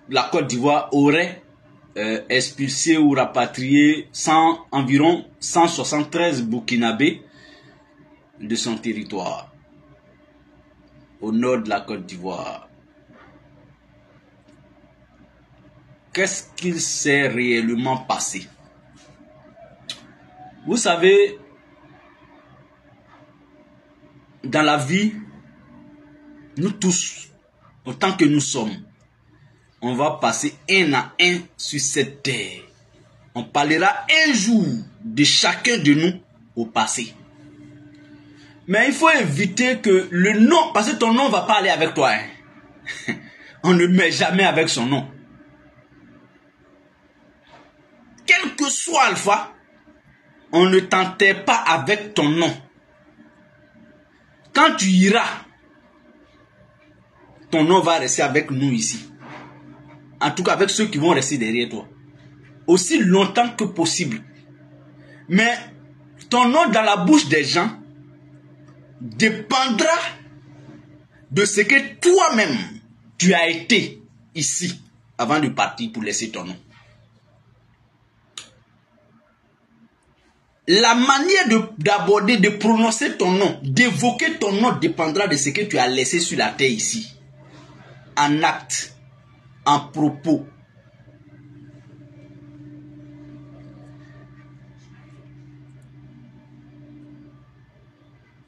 la Côte d'Ivoire aurait expulsé ou rapatrié environ 173 Burkinabés de son territoire, au nord de la Côte d'Ivoire. Qu'est-ce qu'il s'est réellement passé? Vous savez, dans la vie, nous tous, autant que nous sommes, on va passer un à un sur cette terre. On parlera un jour de chacun de nous au passé. Mais il faut éviter que le nom, parce que ton nom ne va pas aller avec toi. Hein. On ne met jamais avec son nom. Quel que soit Alpha, on ne t'enterre pas avec ton nom. Quand tu iras, ton nom va rester avec nous ici. En tout cas avec ceux qui vont rester derrière toi. Aussi longtemps que possible. Mais ton nom dans la bouche des gens dépendra de ce que toi-même tu as été ici avant de partir pour laisser ton nom. La manière d'aborder, de prononcer ton nom, d'évoquer ton nom dépendra de ce que tu as laissé sur la terre ici. En acte, en propos.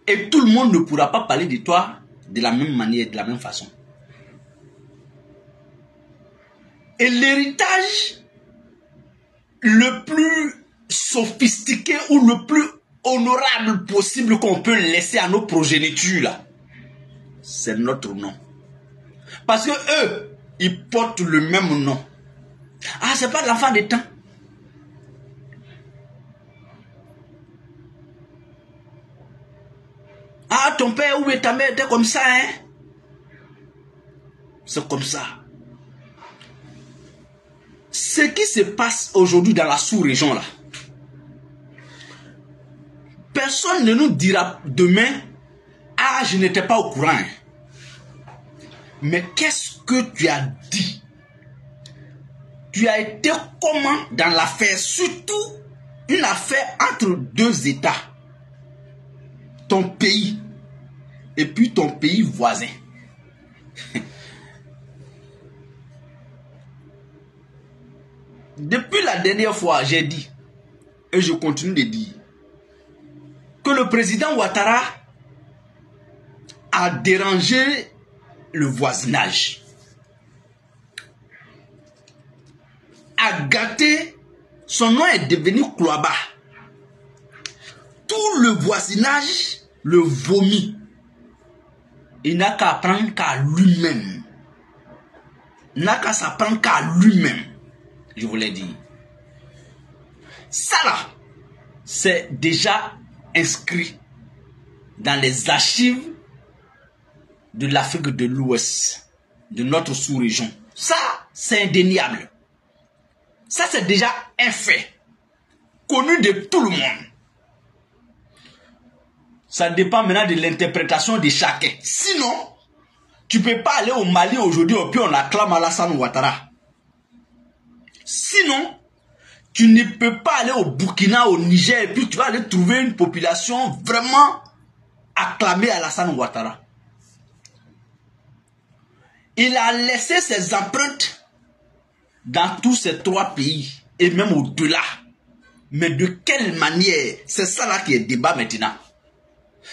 Et tout le monde ne pourra pas parler de toi de la même manière, de la même façon. Et l'héritage le plus sophistiqué ou le plus honorable possible qu'on peut laisser à nos progénitures, là, c'est notre nom. Parce que eux, ils portent le même nom. Ah, c'est pas l'enfant des temps. Ah, ton père ou ta mère était comme ça, hein? C'est comme ça. Ce qui se passe aujourd'hui dans la sous-région, là, personne ne nous dira demain, ah, je n'étais pas au courant. Mais qu'est-ce que tu as dit? Tu as été comment dans l'affaire? Surtout une affaire entre deux États. Ton pays et puis ton pays voisin. Depuis la dernière fois, j'ai dit, et je continue de dire, que le président Ouattara a dérangé le voisinage, a gâté, son nom est devenu Klouaba. Tout le voisinage le vomit. Il n'a qu'à apprendre qu'à lui-même. Il n'a qu'à s'apprendre qu'à lui-même. Je vous l'ai dit. Ça là, c'est déjà inscrit dans les archives de l'Afrique de l'Ouest, de notre sous-région. Ça, c'est indéniable. Ça, c'est déjà un fait, connu de tout le monde. Ça dépend maintenant de l'interprétation de chacun. Sinon, tu ne peux pas aller au Mali aujourd'hui et puis on acclame Alassane Ouattara. Sinon, tu ne peux pas aller au Burkina, au Niger, et puis tu vas aller trouver une population vraiment acclamée Alassane Ouattara. Il a laissé ses empreintes dans tous ces trois pays, et même au-delà. Mais de quelle manière? C'est ça là qui est débat maintenant.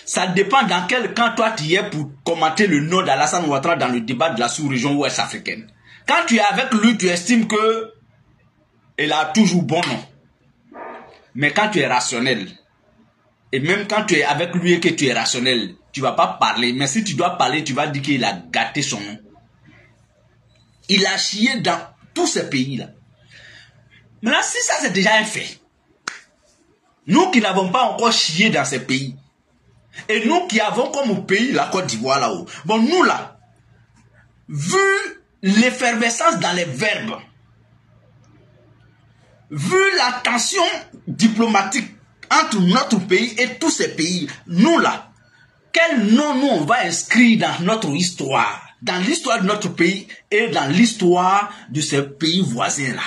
Ça dépend dans quel camp toi tu es pour commenter le nom d'Alassane Ouattara dans le débat de la sous-région ouest africaine. Quand tu es avec lui, tu estimes que il a toujours bon nom. Mais quand tu es rationnel, et même quand tu es avec lui et que tu es rationnel, tu ne vas pas parler. Mais si tu dois parler, tu vas dire qu'il a gâté son nom. Il a chié dans tous ces pays-là. Maintenant, si ça c'est déjà un fait, nous qui n'avons pas encore chié dans ces pays, et nous qui avons comme pays la Côte d'Ivoire là-haut, bon nous là, vu l'effervescence dans les verbes, vu la tension diplomatique entre notre pays et tous ces pays, nous là, quel nom nous on va inscrire dans notre histoire? dans l'histoire de notre pays et dans l'histoire de ces pays voisins-là.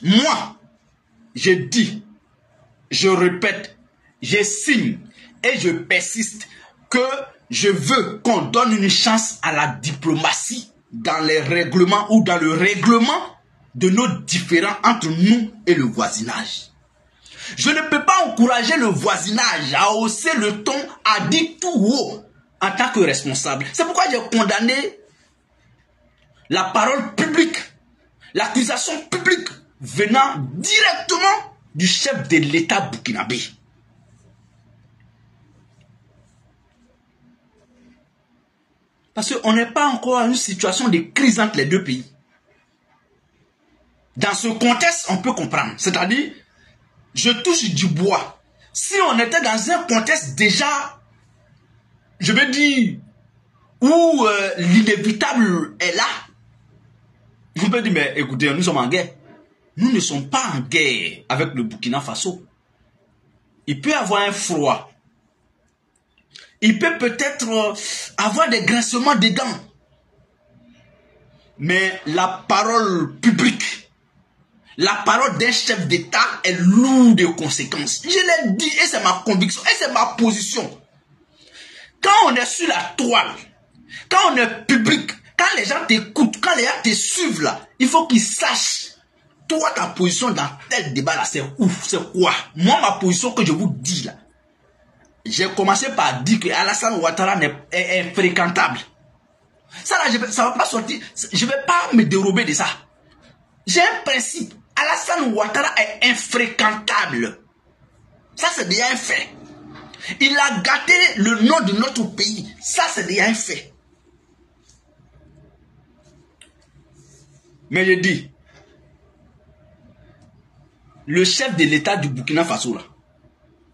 Moi, je dis, je répète, je signe et je persiste que je veux qu'on donne une chance à la diplomatie dans les règlements ou dans le règlement de nos différends entre nous et le voisinage. Je ne peux pas encourager le voisinage à hausser le ton, à dire tout haut en tant que responsable. C'est pourquoi j'ai condamné la parole publique, l'accusation publique venant directement du chef de l'État burkinabé. Parce qu'on n'est pas encore à une situation de crise entre les deux pays. Dans ce contexte, on peut comprendre. C'est-à-dire, je touche du bois. Si on était dans un contexte déjà, je veux dire, où l'inévitable est là, on peut dire, mais écoutez, nous sommes en guerre. Nous ne sommes pas en guerre avec le Burkina Faso. Il peut y avoir un froid. Il peut peut-être avoir des grincements de dents. Mais la parole publique, la parole d'un chef d'État est lourde de conséquences. Je l'ai dit et c'est ma conviction et c'est ma position. Quand on est sur la toile, quand on est public, quand les gens t'écoutent, quand les gens te suivent là, il faut qu'ils sachent. Toi, ta position dans tel débat là, c'est ouf, c'est quoi? Moi, ma position que je vous dis là, j'ai commencé par dire que Alassane Ouattara est infréquentable. Ça là, ça va pas sortir. Je vais pas me dérober de ça. J'ai un principe. Alassane Ouattara est infréquentable. Ça, c'est déjà un fait. Il a gâté le nom de notre pays. Ça, c'est déjà un fait. Mais je dis, le chef de l'État du Burkina Faso là,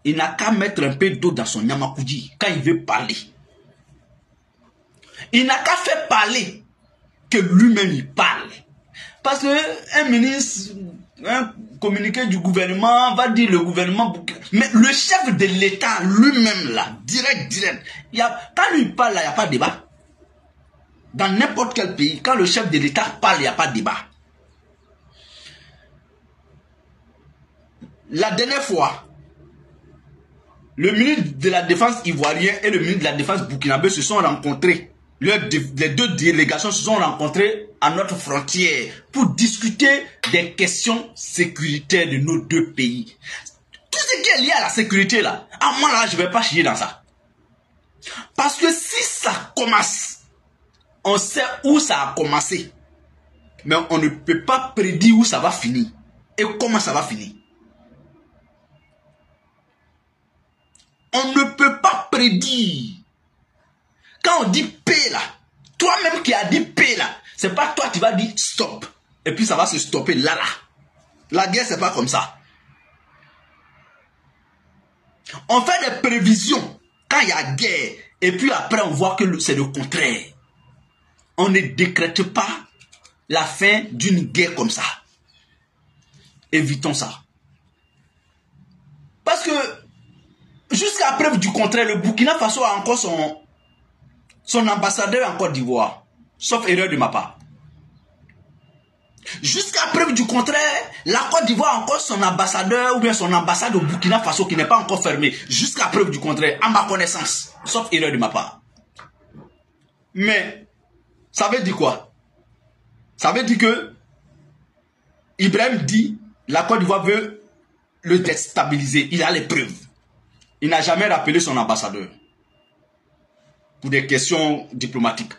il n'a qu'à mettre un peu d'eau dans son Yamakoudi quand il veut parler. Il n'a qu'à faire parler que lui-même il parle. Parce que un ministre, un communiqué du gouvernement va dire le gouvernement. Mais le chef de l'État lui-même là, direct, quand lui parle là, il n'y a pas de débat. Dans n'importe quel pays, quand le chef de l'État parle, il n'y a pas de débat. La dernière fois, le ministre de la Défense ivoirien et le ministre de la Défense burkinabé se sont rencontrés. Les deux délégations se sont rencontrées à notre frontière pour discuter des questions sécuritaires de nos deux pays. Tout ce qui est lié à la sécurité là, à moi là, je ne vais pas chier dans ça. Parce que si ça commence, on sait où ça a commencé. Mais on ne peut pas prédire où ça va finir et comment ça va finir. On ne peut pas prédire. Quand on dit paix là, toi-même qui as dit paix là, c'est pas toi qui vas dire stop. Et puis ça va se stopper là. La guerre, c'est pas comme ça. On fait des prévisions quand il y a guerre. Et puis après, on voit que c'est le contraire. On ne décrète pas la fin d'une guerre comme ça. Évitons ça. Parce que jusqu'à preuve du contraire, le Burkina Faso a encore son ambassadeur en Côte d'Ivoire. Sauf erreur de ma part. Jusqu'à preuve du contraire, la Côte d'Ivoire a encore son ambassadeur ou bien son ambassade au Burkina Faso qui n'est pas encore fermé. Jusqu'à preuve du contraire, à ma connaissance. Sauf erreur de ma part. Mais, ça veut dire quoi? Ça veut dire que Ibrahim dit, la Côte d'Ivoire veut le déstabiliser. Il a les preuves. Il n'a jamais rappelé son ambassadeur pour des questions diplomatiques.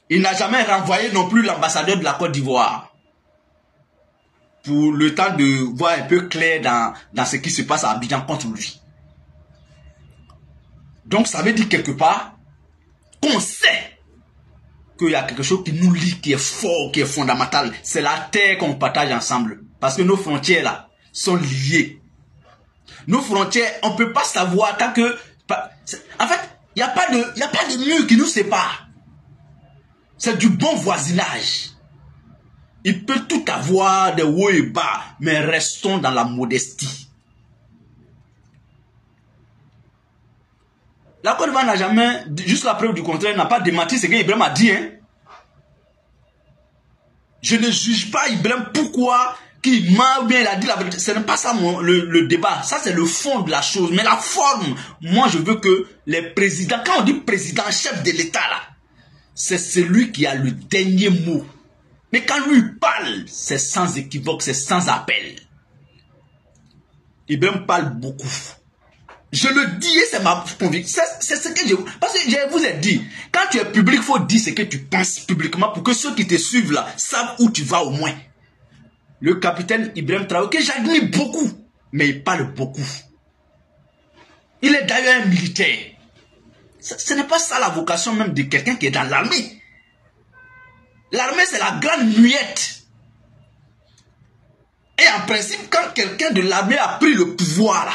Il n'a jamais renvoyé non plus l'ambassadeur de la Côte d'Ivoire pour le temps de voir un peu clair dans ce qui se passe à Abidjan contre lui. Donc ça veut dire quelque part qu'on sait qu'il y a quelque chose qui nous lie, qui est fort, qui est fondamental. C'est la terre qu'on partage ensemble. Parce que nos frontières là sont liées. Nos frontières, on ne peut pas savoir tant que... En fait, il n'y a pas de mur qui nous sépare. C'est du bon voisinage. Il peut tout avoir de haut et bas, mais restons dans la modestie. La Côte d'Ivoire n'a jamais, jusqu'à preuve du contraire, n'a pas démenti ce qu'Ibrahim a dit. Hein. Je ne juge pas Ibrahim pourquoi qu'il ment ou bien il a dit la vérité. Ce n'est pas ça le débat. Ça, c'est le fond de la chose. Mais la forme, moi, je veux que les présidents, quand on dit président, chef de l'État, là, c'est celui qui a le dernier mot. Mais quand lui parle, c'est sans équivoque, c'est sans appel. Ibrahim parle beaucoup. Je le dis et c'est ma conviction. C'est ce que je... Parce que je vous ai dit, quand tu es public, il faut dire ce que tu penses publiquement pour que ceux qui te suivent là savent où tu vas au moins. Le capitaine Ibrahim Traoré, que j'admire beaucoup, mais il parle beaucoup. Il est d'ailleurs un militaire. Ce n'est pas ça la vocation même de quelqu'un qui est dans l'armée. L'armée, c'est la grande muette. Et en principe, quand quelqu'un de l'armée a pris le pouvoir, là,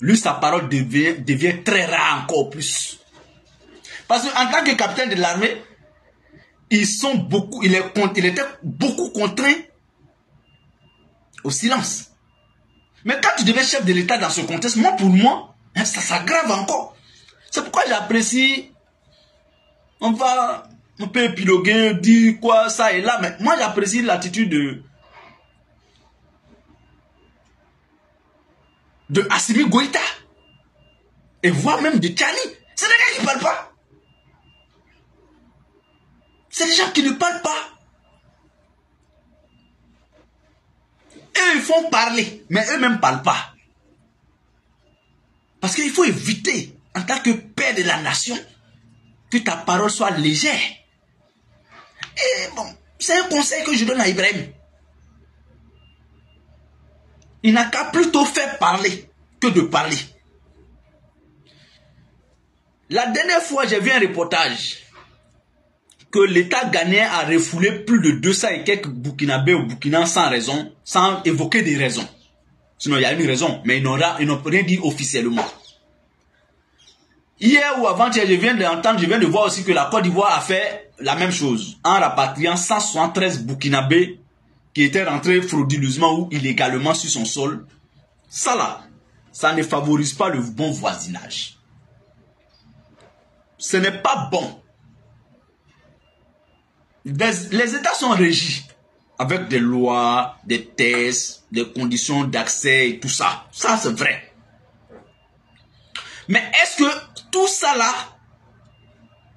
lui, sa parole devient très rare encore plus. Parce qu'en tant que capitaine de l'armée, il était beaucoup contraint au silence. Mais quand tu deviens chef de l'État dans ce contexte, pour moi, ça s'aggrave encore. C'est pourquoi j'apprécie, on peut épiloguer, dire quoi, ça et là, mais moi j'apprécie l'attitude de Assimi Goïta, et voire même de Tchani. C'est des gars qui ne parlent pas. C'est des gens qui ne parlent pas. Eux, ils font parler, mais eux-mêmes ne parlent pas. Parce qu'il faut éviter, en tant que père de la nation, que ta parole soit légère. Et bon, c'est un conseil que je donne à Ibrahim. Il n'a qu'à plutôt faire parler que de parler. La dernière fois, j'ai vu un reportage que l'État ghanéen a refoulé plus de 200 et quelques Burkinabés au Burkina sans raison, sans évoquer des raisons. Sinon, il y a une raison, mais ils n'ont rien dit officiellement. Hier ou avant-hier, je viens de voir aussi que la Côte d'Ivoire a fait la même chose, en rapatriant 173 Burkinabés qui étaient rentrés frauduleusement ou illégalement sur son sol. Ça là, ça ne favorise pas le bon voisinage. Ce n'est pas bon. Les États sont régis avec des lois, des tests, des conditions d'accès et tout ça. Ça, c'est vrai. Mais est-ce que tout ça là,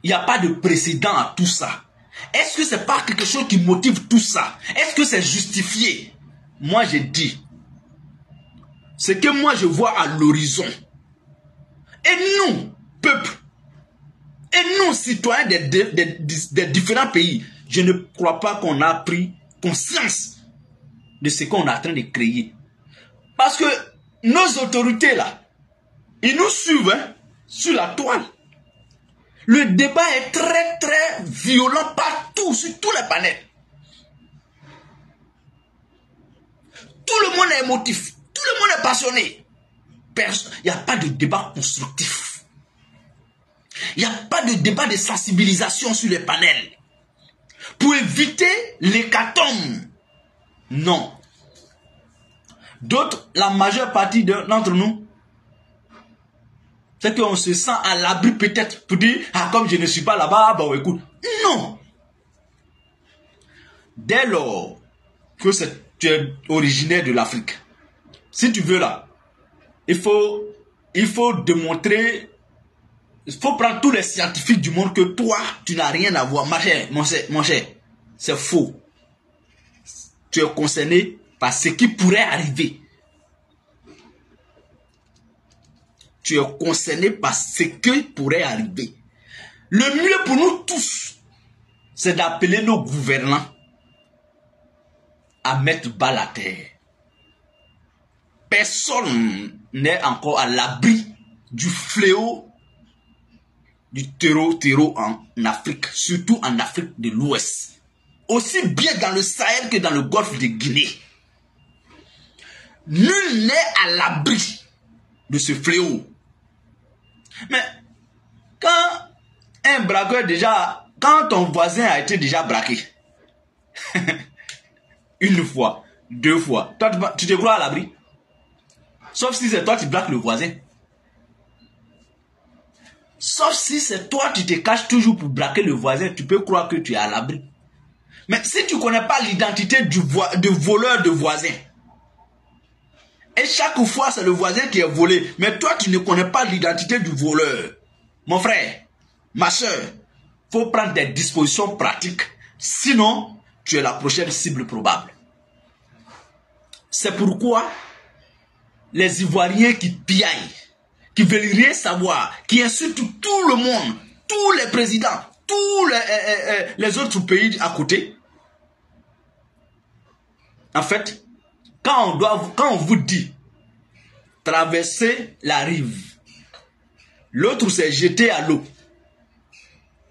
il n'y a pas de précédent à tout ça? Est-ce que c'est pas quelque chose qui motive tout ça? Est-ce que c'est justifié? Moi, je dis, ce que moi je vois à l'horizon, et nous, peuple, et nous, citoyens des différents pays, je ne crois pas qu'on a pris conscience de ce qu'on est en train de créer. Parce que nos autorités là, ils nous suivent hein, sur la toile. Le débat est très très violent partout, sur tous les panels. Tout le monde est émotif, tout le monde est passionné. Il n'y a pas de débat constructif. Il n'y a pas de débat de sensibilisation sur les panels. Pour éviter l'hécatombe. Non. D'autres, la majeure partie d'entre nous, c'est qu'on se sent à l'abri peut-être pour dire, ah comme je ne suis pas là-bas, bah écoute. Non. Dès lors que tu es originaire de l'Afrique, si tu veux là, il faut démontrer, il faut prendre tous les scientifiques du monde que toi, tu n'as rien à voir. Mon cher, c'est faux. Tu es concerné par ce qui pourrait arriver. Tu es concerné par ce qui pourrait arriver. Le mieux pour nous tous, c'est d'appeler nos gouvernants à mettre bas la terre. Personne n'est encore à l'abri du fléau du terreau en Afrique, surtout en Afrique de l'Ouest. Aussi bien dans le Sahel que dans le golfe de Guinée. Nul n'est à l'abri de ce fléau. Mais quand un braqueur quand ton voisin a été déjà braqué, une fois, deux fois, toi, tu te crois à l'abri? Sauf si c'est toi qui braques le voisin. Sauf si c'est toi, tu te caches toujours pour braquer le voisin, tu peux croire que tu es à l'abri. Mais si tu ne connais pas l'identité du voleur de voisin, et chaque fois c'est le voisin qui est volé, mais toi tu ne connais pas l'identité du voleur, mon frère, ma soeur, il faut prendre des dispositions pratiques, sinon tu es la prochaine cible probable. C'est pourquoi les Ivoiriens qui piaillent, qui veulent rien savoir, qui insultent tout le monde, tous les présidents, tous les autres pays à côté. En fait, quand on vous dit traverser la rive, l'autre s'est jeté à l'eau.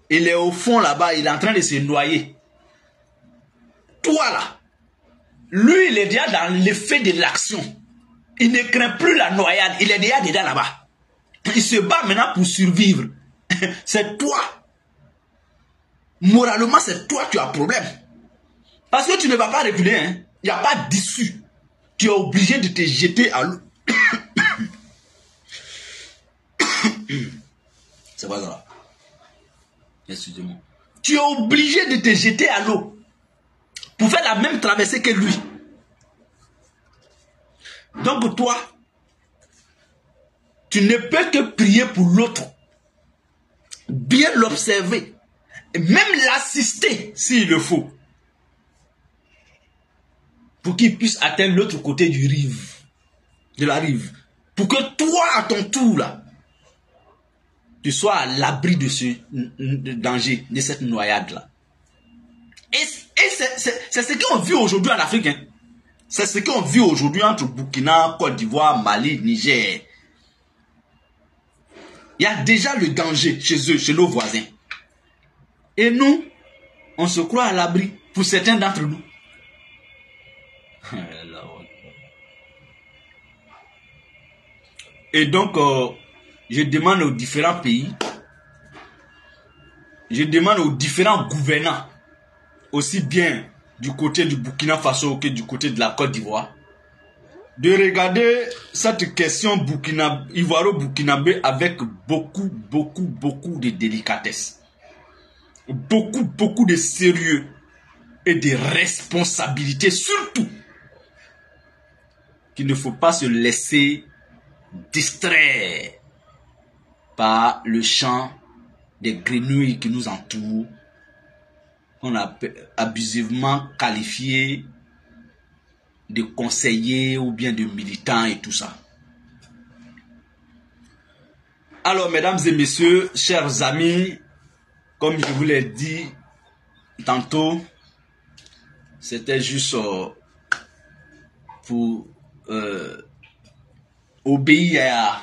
Il est au fond là-bas, il est en train de se noyer. Toi là, lui il est déjà dans l'effet de l'action. Il ne craint plus la noyade, il est déjà dedans là-bas. Il se bat maintenant pour survivre. C'est toi. Moralement, c'est toi qui as problème. Parce que tu ne vas pas reculer. Hein. Il n'y a pas d'issue. Tu es obligé de te jeter à l'eau. C'est pas grave. Excusez-moi. Tu es obligé de te jeter à l'eau pour faire la même traversée que lui. Donc toi, tu ne peux que prier pour l'autre, bien l'observer, et même l'assister s'il le faut, pour qu'il puisse atteindre l'autre côté de la rive, pour que toi, à ton tour, là, tu sois à l'abri de ce danger, de cette noyade-là. Et c'est ce qu'on vit aujourd'hui en Afrique. Hein. C'est ce qu'on vit aujourd'hui entre Burkina, Côte d'Ivoire, Mali, Niger. Il y a déjà le danger chez eux, chez nos voisins. Et nous, on se croit à l'abri pour certains d'entre nous. Et donc, je demande aux différents pays, je demande aux différents gouvernants, aussi bien du côté du Burkina Faso que du côté de la Côte d'Ivoire, de regarder cette question ivoiro-burkinabé avec beaucoup de délicatesse. Beaucoup de sérieux et de responsabilité, surtout qu'il ne faut pas se laisser distraire par le chant des grenouilles qui nous entourent, qu'on a abusivement qualifié de conseillers ou bien de militants et tout ça. Alors, mesdames et messieurs, chers amis, comme je vous l'ai dit tantôt, c'était juste pour obéir à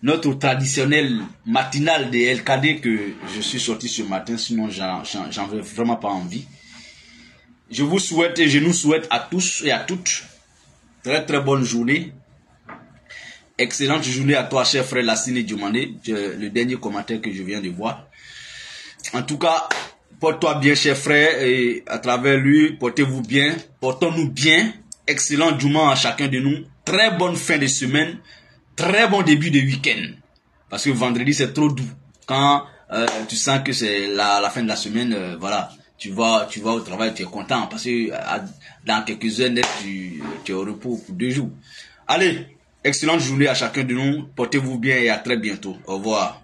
notre traditionnel matinal de LKD que je suis sorti ce matin, sinon j'en veux vraiment pas envie. Je vous souhaite et je nous souhaite à tous et à toutes très bonne journée. Excellente journée à toi, cher frère Lassine Dioumane, le dernier commentaire que je viens de voir. En tout cas, porte-toi bien, cher frère, et à travers lui, portez-vous bien, portons-nous bien. Excellent dimanche à chacun de nous. Très bonne fin de semaine, très bon début de week-end. Parce que vendredi, c'est trop doux. Quand tu sens que c'est la fin de la semaine, voilà. Tu vas au travail, tu es content parce que dans quelques heures, tu es au repos pour 2 jours. Allez, excellente journée à chacun de nous. Portez-vous bien et à très bientôt. Au revoir.